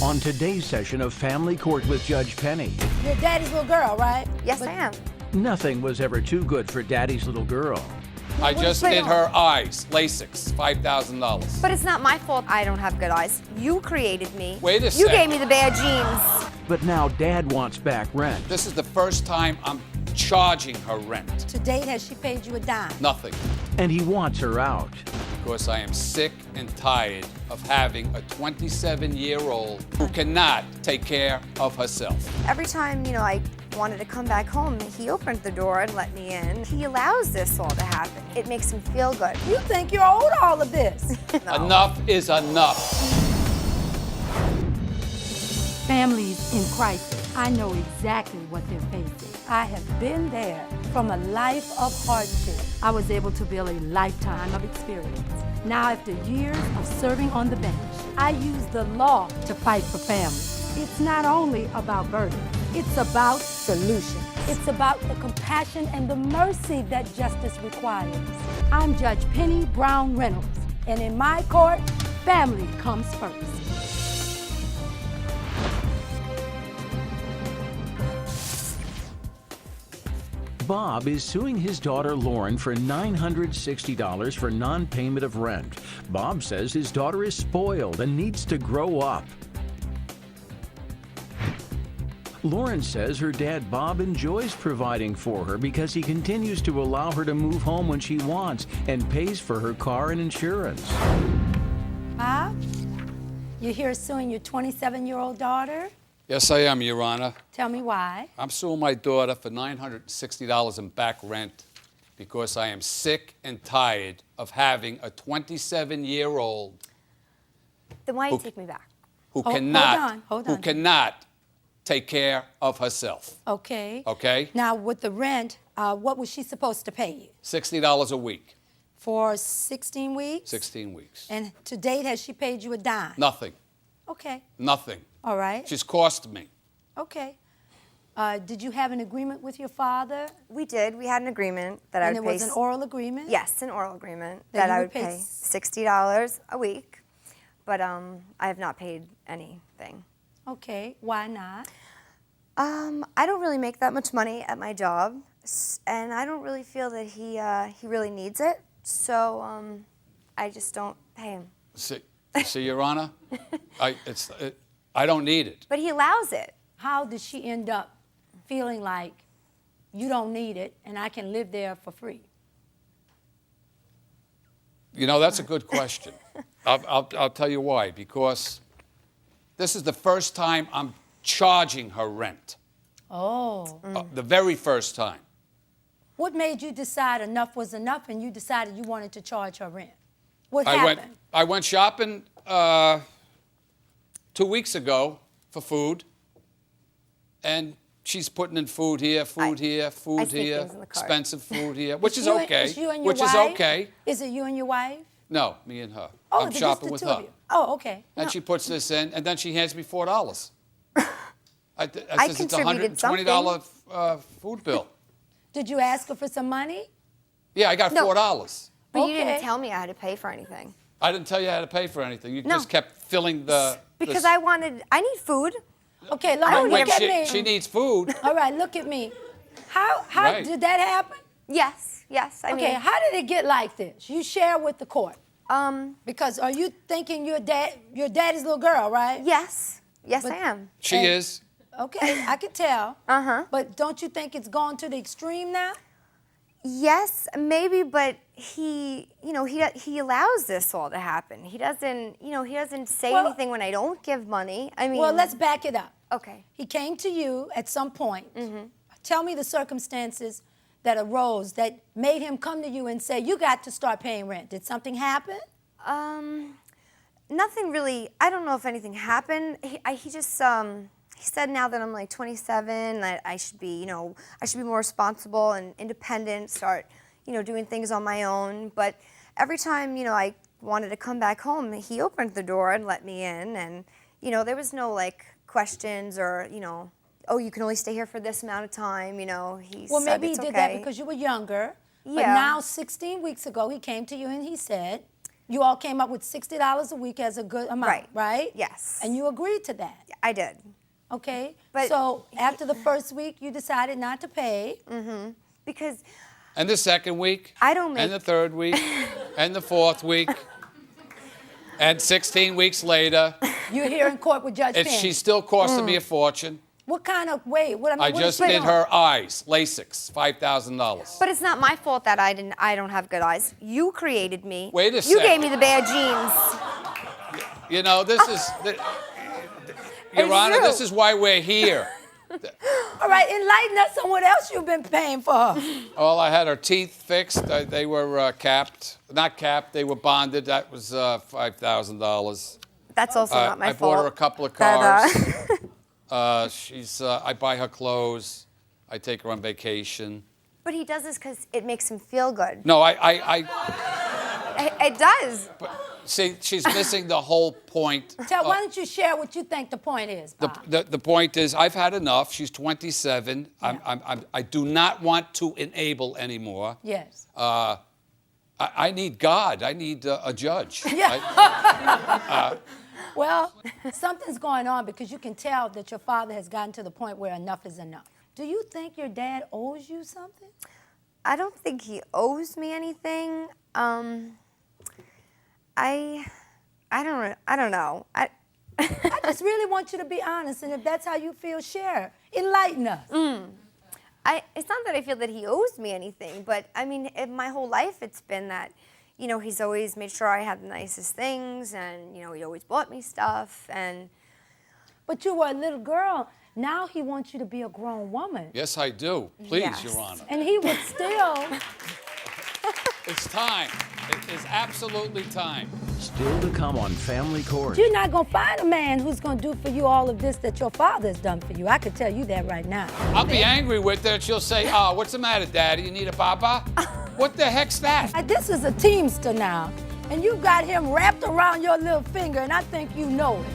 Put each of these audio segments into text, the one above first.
On today's session of Family Court with Judge Penny, You're daddy's little girl, right? Yes, I am. nothing was ever too good for Daddy's little girl. I just Wait, did hold her eyes, LASIX, $5,000. But it's not my fault I don't have good eyes. You created me. Wait a You sec. gave me the bad genes. But now Dad wants back rent. This is the first time I'm charging her rent. To date, has she paid you a dime? Nothing. And he wants her out. Because I am sick and tired of having a 27-year-old who cannot take care of herself. Every time, I wanted to come back home, he opened the door and let me in. He allows this all to happen. It makes him feel good. You think you're owed all of this? No. Enough is enough. Families in crisis, I know exactly what they're facing. I have been there from a life of hardship. I was able to build a lifetime of experience. Now, after years of serving on the bench, I use the law to fight for families. It's not only about verdicts, it's about solutions. It's about the compassion and the mercy that justice requires. I'm Judge Penny Brown Reynolds, And in my court, family comes first. Bob is suing his daughter Lauren for $960 for non-payment of rent. Bob says his daughter is spoiled and needs to grow up. Lauren says her dad Bob enjoys providing for her because he continues to allow her to move home when she wants and pays for her car and insurance. Bob, you're here suing your 27-year-old daughter? Yes, I am, Your Honor. Tell me why. I'm suing my daughter for $960 in back rent because I am sick and tired of having a 27-year-old Then why you take me back? who hold on. cannot take care of herself. Okay. Okay? Now, with the rent, what was she supposed to pay you? $60 a week, For 16 weeks? 16 weeks. And to date, has she paid you a dime? Nothing. Okay. Nothing. All right. She's cost me. Okay. Did you have an agreement with your father? We did. We had an agreement that I And would it pay. was an oral agreement? Yes, an oral agreement That that you I would would pay pay $60 a week, but I have not paid anything. Okay. Why not? I don't really make that much money at my job, and I don't really feel that he really needs it. So I just don't pay him. See, Your Honor, I don't need it. But he allows it. How did she end up feeling like you don't need it and I can live there for free? You know, that's a good question. I'll tell you why. Because this is the first time I'm charging her rent. Oh. The very first time. What made you decide enough was enough and you decided you wanted to charge her rent? What happened? I went shopping 2 weeks ago for food, and she's putting in food here, food here, I food sneak here, things in the cart. expensive food here, which is You okay. Is you and your Which wife? is okay. Is it you and your wife? No, me and her. Oh, I'm just shopping the with two her. of you. Oh, okay. And she puts this in, and then she hands me $4. I says it's a contributed $120 food bill. Did you ask her for some money? Yeah, I got No. $4. But you didn't Okay. tell me I had to pay for anything. I didn't tell you how to pay for anything. You No. just kept filling the. Because I need food. Okay, don't Lauren, need look at she, me. she needs food. All right, look at me. How Right. did that happen? Yes. I Okay, mean, how did it get like this? You share with the court. Because are you thinking your daddy's little girl, right? yes, But- I am. She And- is. Okay, I can tell. Uh-huh. But don't you think it's gone to the extreme now? Yes, maybe, but he allows this all to happen. He doesn't say Well- anything when I don't give money. I mean, Well, let's back it up. Okay. He came to you at some point. Mm-hmm. Tell me the circumstances that arose that made him come to you and say, you got to start paying rent. Did something happen? Nothing really. I don't know if anything happened. He just he said now that I'm like 27 that I should be more responsible and independent, start doing things on my own. But every time I wanted to come back home, he opened the door and let me in, and there was no like questions or oh, you can only stay here for this amount of time. He Well, said maybe he it's did okay. that because you were younger. But Yeah. now, 16 weeks ago, he came to you and he said, You all came up with $60 a week as a good amount, right? Yes. And you agreed to that. I did. Okay. But so after the first week, you decided not to pay. Because And the second week. I don't make- And the third week. And the fourth week. And 16 weeks later, You're here in court with Judge Penny. she's still costing me a fortune. What kind of what I what just is did on? her eyes, LASIX, $5,000. But it's not my fault that I don't have good eyes. You created me. Wait a You sec. gave me the bad genes. You know, this is, Your Honor, true. this is why we're here. All right, enlighten us on what else you've been paying for her. Well, I had her teeth fixed. They were capped. Not capped, they were bonded. That was $5,000. That's also not my I fault. bought her a couple of That, cars. I buy her clothes. I take her on vacation. But he does this because it makes him feel good. No, It does. see, she's missing the whole point. Why don't you share what you think the point is, Bob? The point is, I've had enough. She's 27. Yeah. I do not want to enable anymore. Yes. I need God. I need a judge. Well, something's going on because you can tell that your father has gotten to the point where enough is enough. Do you think your dad owes you something? I don't think he owes me anything. I don't know. I just really want you to be honest, and if that's how you feel, share. Enlighten us. It's not that I feel that he owes me anything, but I mean, my whole life it's been that, you know, he's always made sure I had the nicest things, and you know, he always bought me stuff, and. But you were a little girl. Now he wants you to be a grown woman. Yes, I do. Please, Yes. Your Honor. And he would still. It's time. It is absolutely time. Still to come on Family Court. You're not going to find a man who's going to do for you all of this that your father has done for you. I can tell you that right now. I'll be angry with her and she'll say, "Oh, what's the matter, Daddy? You need a baba?" What the heck's that? This is a Teamster now, and you got him wrapped around your little finger, and I think you know it.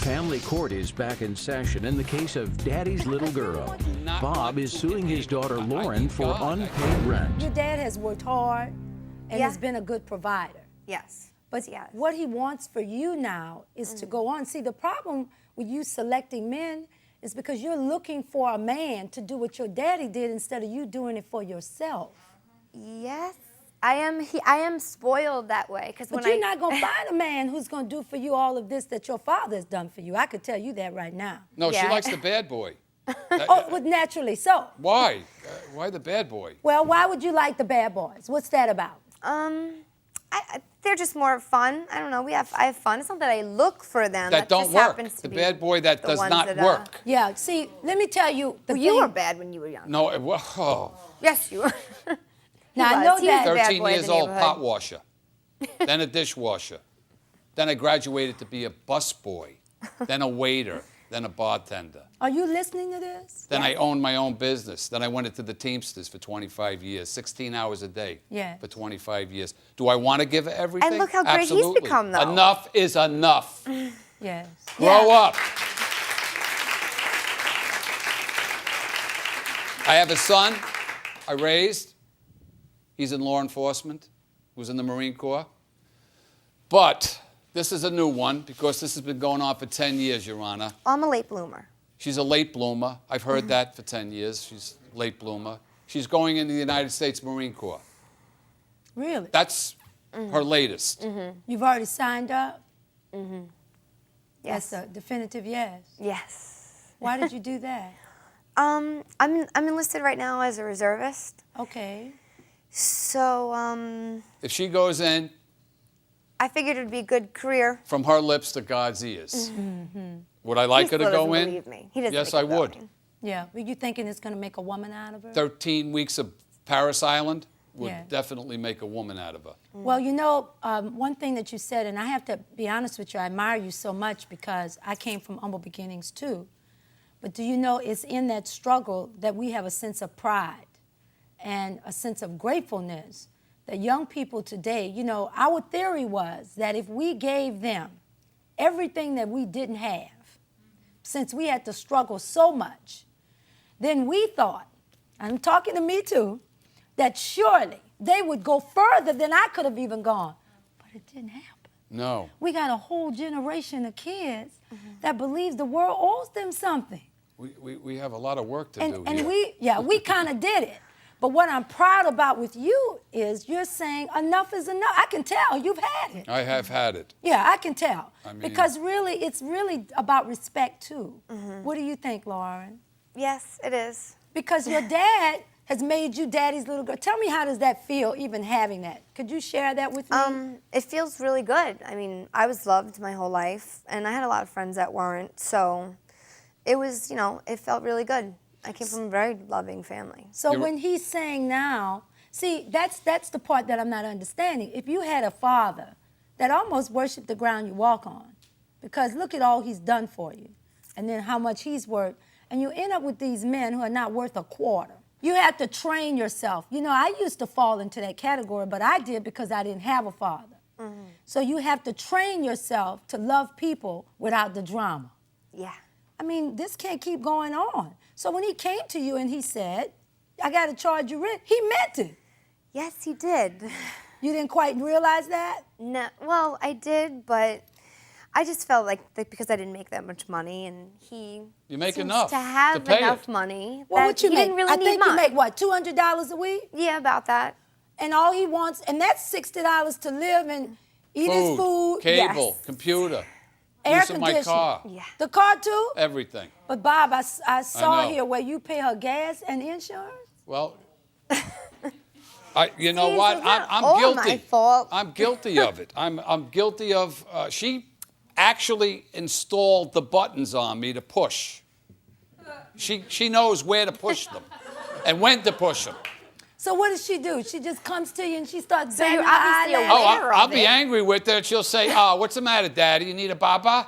Family Court is back in session in the case of Daddy's little girl. Bob is suing his daughter Lauren for unpaid rent. Your dad has worked hard and Yeah. has been a good provider. Yes. But Yes. what he wants for you now is to go on. See, the problem with you selecting men is because you're looking for a man to do what your daddy did instead of you doing it for yourself. Yes. I am spoiled that way because But when you're not going to find a man who's going to do for you all of this that your father has done for you. I could tell you that right now. No, she Yeah. likes the bad boy. Oh, well, naturally so. Why? Why the bad boy? Well, why would you like the bad boys? What's that about? they're just more fun. I don't know. I have fun. It's not that I look for them. That don't just work. happens to The be bad boy that the does ones not that, work. Yeah, see, let me tell you. Well, you were bad when you were young. No, Yes, you were. Now, I was. know He was that. the bad 13 boy in years the old, neighborhood. pot washer, then a dishwasher, then I graduated to be a busboy, then a waiter, then a bartender. Are you listening to this? Then I owned my own business. Then I went into the Teamsters for 25 years, 16 hours a day Yeah. for 25 years. Do I want to give her everything? And look how great he's Absolutely. become, though. Enough is enough. Yes. Grow up. I have a son I raised. He's in law enforcement. He was in the Marine Corps. But this is a new one because this has been going on for 10 years, Your Honor. I'm a late bloomer. She's a late bloomer. I've heard that for 10 years. She's a late bloomer. She's going into the United States Marine Corps. Really? That's her latest. You've already signed up? Yes. That's a definitive yes. Yes. Why did you do that? I'm enlisted right now as a reservist. Okay. So If she goes in, I figured it'd be a good career. from her lips to God's ears. Would I like He her to still go doesn't in? believe me. He doesn't Yes, think I I'm would. going. Yeah. Were you thinking it's going to make a woman out of her? 13 weeks of Paris Island would Yeah. definitely make a woman out of her. Well, you know, one thing that you said, and I have to be honest with you, I admire you so much because I came from humble beginnings too. But do you know it's in that struggle that we have a sense of pride and a sense of gratefulness that young people today, you know, our theory was that if we gave them everything that we didn't have, since we had to struggle so much, then we thought, I'm talking to me too, that surely they would go further than I could have even gone. But it didn't happen. No. We got a whole generation of kids that believes the world owes them something. We have a lot of work to do And here. we kind of did it. But what I'm proud about with you is you're saying enough is enough. I can tell you've had it. I have had it. Yeah, I can tell. I mean, because really, it's really about respect too. What do you think, Lauren? Yes, it is. Because your dad has made you daddy's little girl. Tell me, how does that feel, even having that? Could you share that with me? It feels really good. I mean, I was loved my whole life, and I had a lot of friends that weren't, so it was, it felt really good. I came from a very loving family. So when he's saying now, see, that's the part that I'm not understanding. If you had a father that almost worshiped the ground you walk on, because look at all he's done for you, and then how much he's worth, and you end up with these men who are not worth a quarter. You have to train yourself. I used to fall into that category, but I did because I didn't have a father. So you have to train yourself to love people without the drama. Yeah. I mean, this can't keep going on. So when he came to you and he said, I got to charge you rent, he meant it. Yes, he did. You didn't quite realize that? No, well, I did, but I just felt like because I didn't make that much money, and he You make seems enough to have to pay enough it. money. Well, that what you he make? didn't really I need think you much. make, what, $200 a week? Yeah, about that. And all he wants, and that's $60 to live and eat his food. Cable, Yes. computer, Air use of my conditioning. car, Yeah. The car too? everything. But Bob, I saw know. here where you pay her gas and insurance. Well, you know See, what? it's not I'm all guilty. my fault. I'm guilty of it. I'm guilty of. She actually installed the buttons on me to push. She knows where to push them, and when to push them. So what does she do? She just comes to you and she starts So banging you're her obviously eyelash? aware I'll of be it. angry with her. She'll say, what's the matter, Daddy? You need a baba?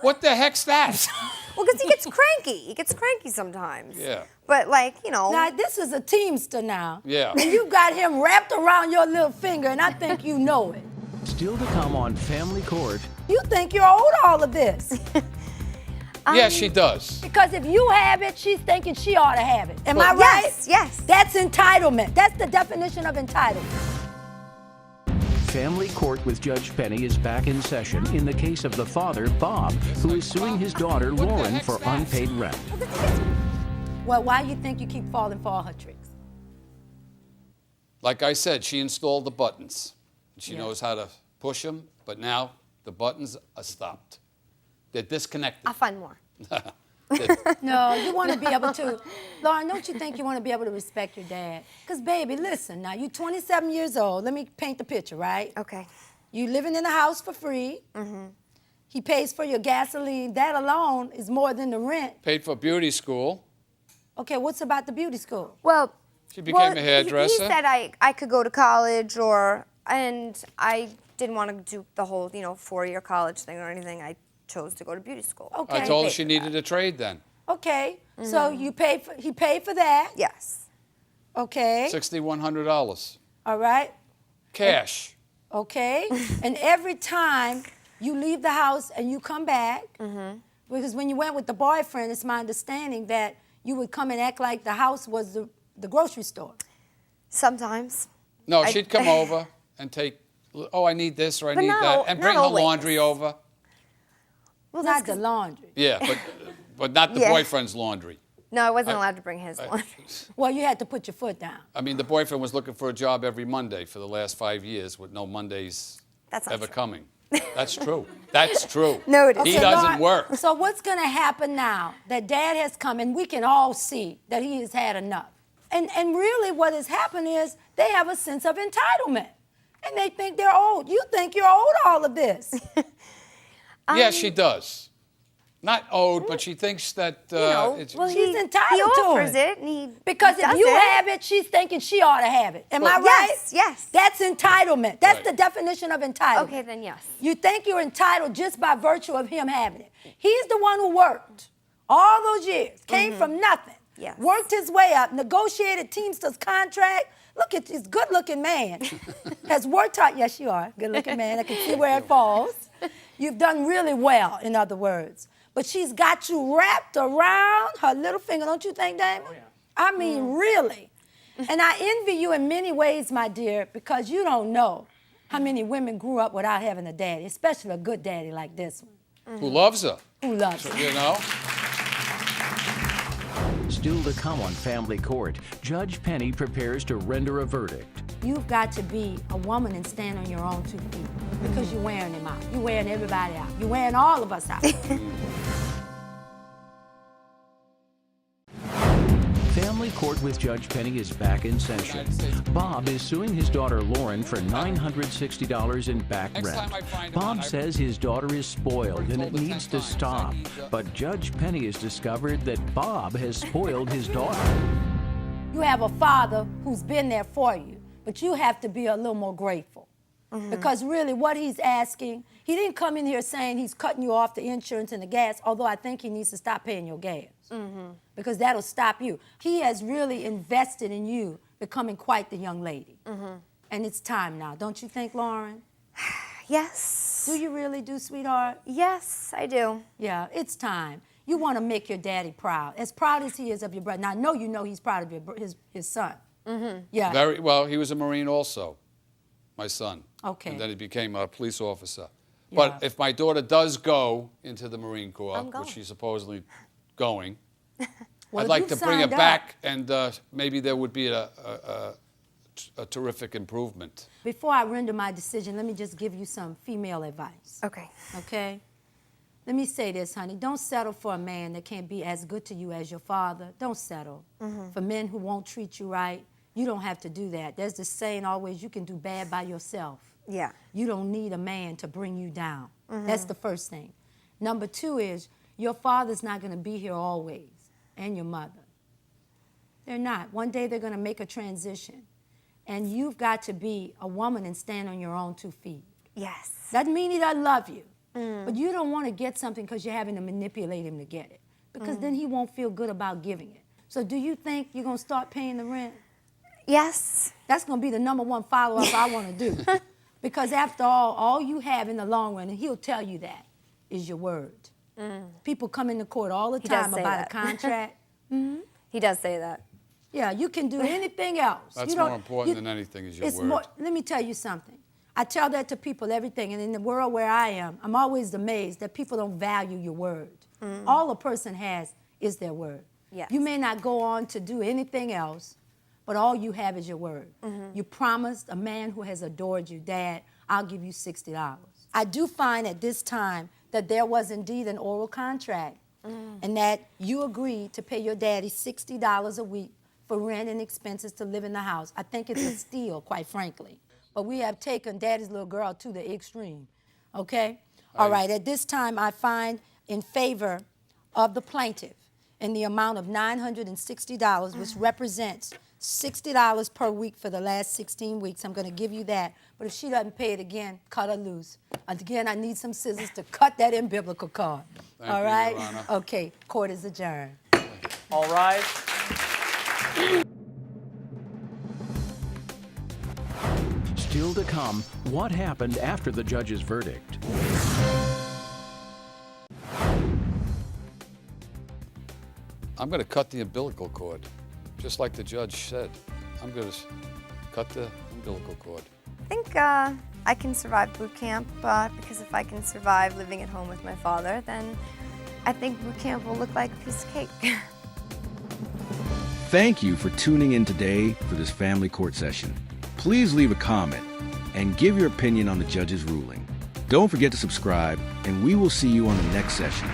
What the heck's that? Well, because he gets cranky. He gets cranky sometimes. Yeah. But Now, this is a Teamster now. Yeah. And you got him wrapped around your little finger, and I think you know it. Still to come on Family Court. You think you're owed all of this. Yes, she does. Because if you have it, she's thinking she ought to have it. Am I right? Yes, yes. That's entitlement. That's the definition of entitlement. Family Court with Judge Penny is back in session in the case of the father, Bob, who is suing his daughter, What the Lauren, heck's for that? unpaid rent. Well, why do you think you keep falling for all her tricks? Like I said, she installed the buttons. She knows how to push them, but now the buttons are stopped. They're disconnected. I'll find more. No, you want to be able to. Lauren, don't you think you want to be able to respect your dad? Because, baby, listen, now you're 27 years old. Let me paint the picture, right? Okay. You living in a house for free. He pays for your gasoline. That alone is more than the rent. Paid for beauty school. Okay, what's about the beauty school? Well, She became a he hairdresser. said I could go to college, and I didn't want to do the whole, 4-year college thing or anything. I chose to go to beauty school. Okay. I told her Paid she for needed that. a trade then. Okay, so he paid for that. Yes. Okay, $6,100. all right, Cash. okay. And every time you leave the house and you come back, because when you went with the boyfriend, it's my understanding that you would come and act like the house was the grocery store. Sometimes. No, she'd come over and take, I need this or I But need no, that, and bring not her always. laundry over. Well, Not that's the laundry. Yeah, but not the Yeah. boyfriend's laundry. No, I wasn't allowed to bring his laundry. Well, you had to put your foot down. I mean, the boyfriend was looking for a job every Monday for the last 5 years with no Mondays That's not ever true. coming. That's true. That's true. No, it He isn't. doesn't Lauren, work. So what's going to happen now that Dad has come and we can all see that he has had enough? And really what has happened is they have a sense of entitlement. And they think they're owed. You think you're owed all of this. Yes, she does. Not owed, but she thinks that it's, well, She's he entitled to offers it. it, and he Because he if does you it. have it, she's thinking she ought to have it. Am I Well, right? Yes, yes. That's entitlement. That's Right. the definition of entitlement. Okay, then yes. You think you're entitled just by virtue of him having it. He's the one who worked all those years, came from nothing, Yes. worked his way up, negotiated Teamster's contract. Look at this good-looking man. Has worked hard. Yes, you are. Good-looking man. I can see where it falls. You've done really well, in other words. But she's got you wrapped around her little finger, don't you think, Damon? Oh, yeah. I mean, really. And I envy you in many ways, my dear, because you don't know how many women grew up without having a daddy, especially a good daddy like this one. Who loves her. Who loves her. You know? Still to come on Family Court, Judge Penny prepares to render a verdict. You've got to be a woman and stand on your own 2 feet because you're wearing them out. You're wearing everybody out. You're wearing all of us out. Family Court with Judge Penny is back in session. Bob is suing his daughter Lauren for $960 in back rent. Bob says his daughter is spoiled and it needs to stop. But Judge Penny has discovered that Bob has spoiled his daughter. You have a father who's been there for you, but you have to be a little more grateful. Because really what he's asking, he didn't come in here saying he's cutting you off the insurance and the gas, although I think he needs to stop paying your gas. Because that'll stop you. He has really invested in you becoming quite the young lady. And it's time now, don't you think, Lauren? Yes. Do you really do, sweetheart? Yes, I do. Yeah, it's time. You want to make your daddy proud as he is of your brother. Now, I know you know he's proud of his son. Yeah. Very well, he was a Marine also, my son. Okay. And then he became a police officer. Yeah. But if my daughter does go into the Marine Corps, I'm going. which she's supposedly going, Well, I'd like you've to bring her signed up. back, and maybe there would be a terrific improvement. Before I render my decision, let me just give you some female advice. Okay. Okay? Let me say this, honey. Don't settle for a man that can't be as good to you as your father. Don't settle for men who won't treat you right. You don't have to do that. There's this saying always, you can do bad by yourself. Yeah. You don't need a man to bring you down. That's the first thing. Number two is, your father's not going to be here always, and your mother. They're not. One day they're going to make a transition. And you've got to be a woman and stand on your own 2 feet. Yes. Doesn't mean he doesn't love you. But you don't want to get something because you're having to manipulate him to get it. Because then he won't feel good about giving it. So do you think you're going to start paying the rent? Yes. That's going to be the number one follow-up I want to do. Because after all you have in the long run, and he'll tell you that, is your word. People come into court all the He does time say about that. a contract. He does say that. Yeah, you can do anything else. That's You don't- more important than anything is your it's word. more, let me tell you something. I tell that to people, everything, and in the world where I am, I'm always amazed that people don't value your word. All a person has is their word. Yes. You may not go on to do anything else, but all you have is your word. You promised a man who has adored you, Dad, I'll give you $60. I do find at this time that there was indeed an oral contract and that you agreed to pay your daddy $60 a week for rent and expenses to live in the house. I think it's a steal, quite frankly. But we have taken Daddy's little girl to the extreme, okay? All right, at this time, I find in favor of the plaintiff in the amount of $960, which represents $60 per week for the last 16 weeks. I'm going to give you that. But if she doesn't pay it again, cut her loose. Again, I need some scissors to cut that umbilical cord. Thank All you, right? Your Honor. Okay, court is adjourned. All rise. Still to come, what happened after the judge's verdict? I'm going to cut the umbilical cord, just like the judge said. I'm going to cut the umbilical cord. I think I can survive boot camp because if I can survive living at home with my father, then I think boot camp will look like a piece of cake. Thank you for tuning in today for this family court session. Please leave a comment and give your opinion on the judge's ruling. Don't forget to subscribe, and we will see you on the next session.